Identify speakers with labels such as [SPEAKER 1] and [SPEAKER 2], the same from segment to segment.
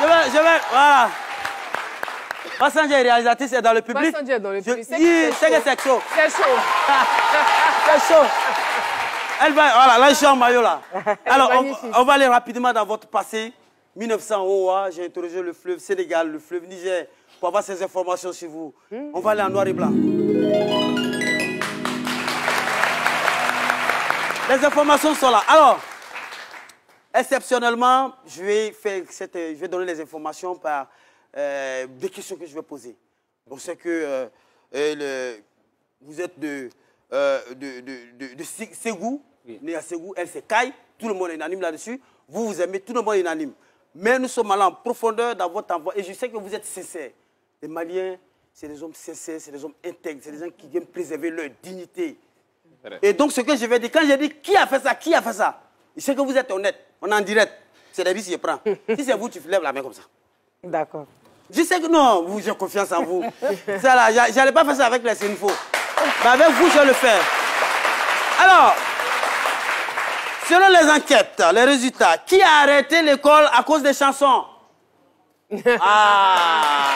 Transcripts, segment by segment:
[SPEAKER 1] voilà. Passandier réalisatrice est dans le public.
[SPEAKER 2] Passandier dans le public.
[SPEAKER 1] C'est que c'est chaud.
[SPEAKER 2] C'est chaud.
[SPEAKER 1] C'est chaud. Elle va, voilà, là je suis en maillot là. Alors, on va aller rapidement dans votre passé. 1900 OA, j'ai interrogé le fleuve Sénégal, le fleuve Niger, pour avoir ces informations sur vous. On va aller en noir et blanc. Les informations sont là. Alors, exceptionnellement, je vais donner les informations par des questions que je vais poser. Bon, c'est que vous êtes de Ségou, né à Ségou, elle c'est Kaye, tout le monde est unanime là-dessus. Vous aimez, tout le monde est unanime. Mais nous sommes allés en profondeur dans votre envoi et je sais que vous êtes sincères. Les Maliens, c'est des hommes sincères, c'est des hommes intègres, c'est des gens qui aiment préserver leur dignité. Et donc, ce que je vais dire, quand j'ai dit qui a fait ça, je sais que vous êtes honnête. On est en direct. C'est des bis, je prends. Si c'est vous, tu lèves la main comme ça.
[SPEAKER 2] D'accord.
[SPEAKER 1] Je sais que non, j'ai confiance en vous. Ça là, j'allais pas faire ça avec les infos. Mais avec vous, je vais le faire. Alors, selon les enquêtes, les résultats, qui a arrêté l'école à cause des chansons? Ah!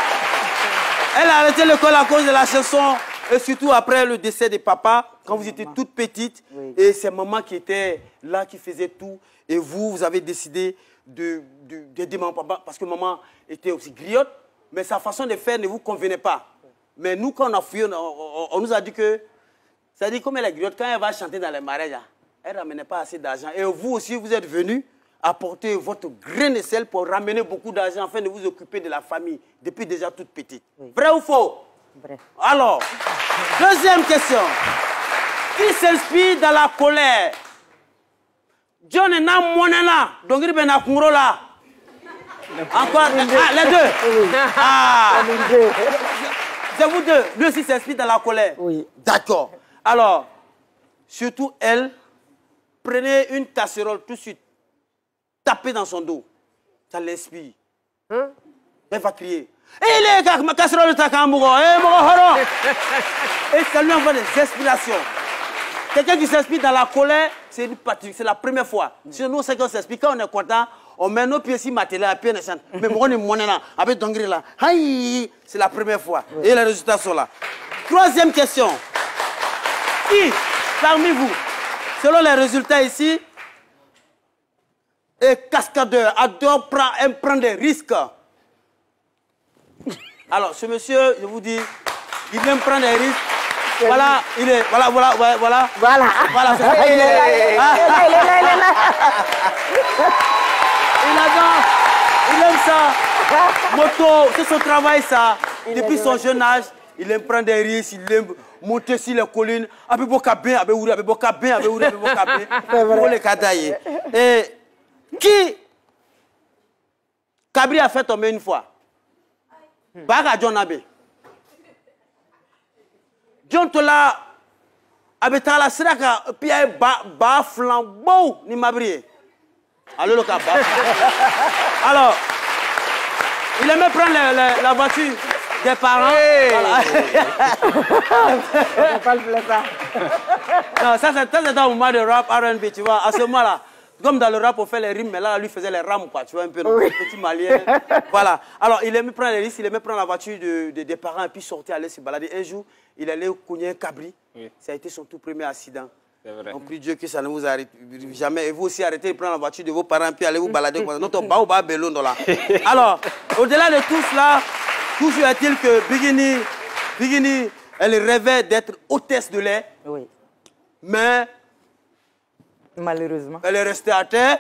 [SPEAKER 1] Elle a arrêté l'école à cause de la chanson. Et surtout après le décès de papa, quand vous étiez toute petite, et c'est maman qui était là, qui faisait tout. Et vous avez décidé d'aider maman, papa, parce que maman était aussi griotte, mais sa façon de faire ne vous convenait pas. Mais nous, quand on a fouillé, on nous a dit que, c'est-à-dire comme elle est griotte, quand elle va chanter dans les marais, elle ne ramenait pas assez d'argent. Et vous aussi, vous êtes venus apporter votre grain de sel pour ramener beaucoup d'argent afin de vous occuper de la famille, depuis déjà toute petite. Vrai ou faux?
[SPEAKER 2] Vrai.
[SPEAKER 1] Alors, deuxième question. Qui s'inspire dans la colère? John et Nam Monena, donc il a là. Encore, les deux. Ah, c'est vous deux. Lui aussi s'inspire dans la colère.
[SPEAKER 2] Oui.
[SPEAKER 1] D'accord. Alors, surtout elle, prenez une casserole tout de suite, tapez dans son dos. Ça l'inspire.
[SPEAKER 2] Hein?
[SPEAKER 1] Elle va crier. Et les casseroles de Takambogo, et ça lui envoie des inspirations. Quelqu'un qui s'inspire dans la colère, c'est la première fois. Sinon, nous, c'est qu'on s'inspire. Quand on est content, on met nos pieds ici, maté à pied, mais on est monnaie là, avec Dongri là. C'est la première fois. Oui. Et les résultats sont là. Troisième question. Qui, parmi vous, selon les résultats ici, est cascadeur, adore prendre des risques? Alors, ce monsieur, je vous dis, il aime prendre des risques. Voilà, il est. Voilà. Voilà. Il est là. Il adore. Il aime ça. Moto, c'est son travail, ça. Depuis son jeune âge, il aime prendre des risques, il aime monter sur les collines. Et qui Cabri a fait tomber une fois? Baga John Abe. John Tola Abetala Siraka, Pia ba flambeau ni mabrié. Alors le cas. Alors, il aimait prendre la voiture des parents. Non, ça c'est dans le moment de rap R&B, tu vois. À ce moment-là, comme dans le rap, on fait les rimes, mais là, lui faisait les rames, quoi, tu vois, un peu, oui. Petit malien. Voilà. Alors, il aimait prendre les risques, il aimait prendre la voiture des parents et puis sortir, aller se balader. Un jour, il allait cogner un cabri. Oui. Ça a été son tout premier accident. C'est vrai. On prie Dieu que ça ne vous arrive jamais. Et vous aussi, arrêtez de prendre la voiture de vos parents et puis allez vous balader. Notre baoba belon là. Alors, au-delà de tout cela, toujours est-il que Bigini, elle rêvait d'être hôtesse de lait. Oui. Mais
[SPEAKER 2] malheureusement,
[SPEAKER 1] elle est restée à terre,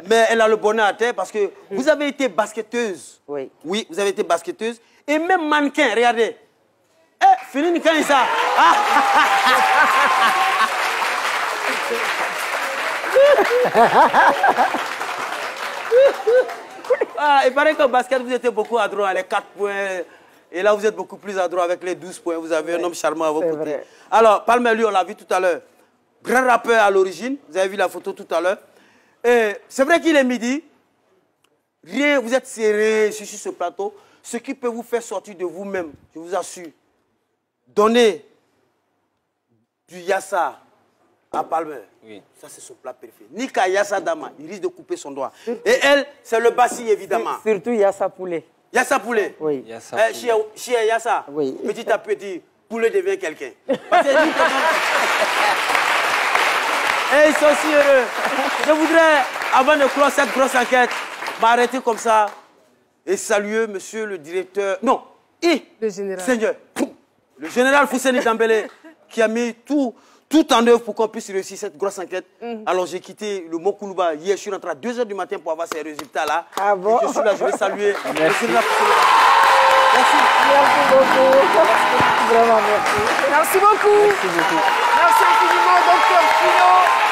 [SPEAKER 1] mais elle a le bonheur à terre parce que vous avez été basketteuse. Oui. Oui, vous avez été basketteuse. Et même mannequin, regardez. Eh, Féline, quand il ça. Ah, il paraît qu'au basket, vous étiez beaucoup adroit, les 4 points. Et là, vous êtes beaucoup plus adroit avec les 12 points. Vous avez un homme charmant à vos côtés. Vrai. Alors, Palmer, lui, on l'a vu tout à l'heure. Grand rappeur à l'origine, vous avez vu la photo tout à l'heure. C'est vrai qu'il est midi, rien, vous êtes serré sur ce plateau. Ce qui peut vous faire sortir de vous-même, je vous assure. Donnez du yassa, à Palmer.
[SPEAKER 2] Oui.
[SPEAKER 1] Ça, c'est son plat préféré. Nika Yassa Dama, il risque de couper son doigt. Et elle, c'est le bassi, évidemment.
[SPEAKER 3] Surtout Yassa poulet.
[SPEAKER 1] Yassa poulet.
[SPEAKER 3] Oui.
[SPEAKER 1] Chia Yassa,
[SPEAKER 3] oui.
[SPEAKER 1] Petit à petit, poulet devient quelqu'un. Parce que dit et ils sont si heureux. Je voudrais, avant de clore cette grosse enquête, m'arrêter comme ça et saluer monsieur le directeur. Non,
[SPEAKER 4] le général.
[SPEAKER 1] Seigneur. Le général Fousseni Dambélé qui a mis tout en œuvre pour qu'on puisse réussir cette grosse enquête. Alors j'ai quitté le Mont Koulouba hier, je suis rentré à 2 h du matin pour avoir ces résultats-là.
[SPEAKER 3] Ah bon?
[SPEAKER 1] Je suis là, je vais saluer le général Fousseni.
[SPEAKER 3] Merci. Merci beaucoup. Vraiment merci.
[SPEAKER 4] Merci beaucoup.
[SPEAKER 3] Merci beaucoup.
[SPEAKER 4] Merci infiniment, docteur Fino.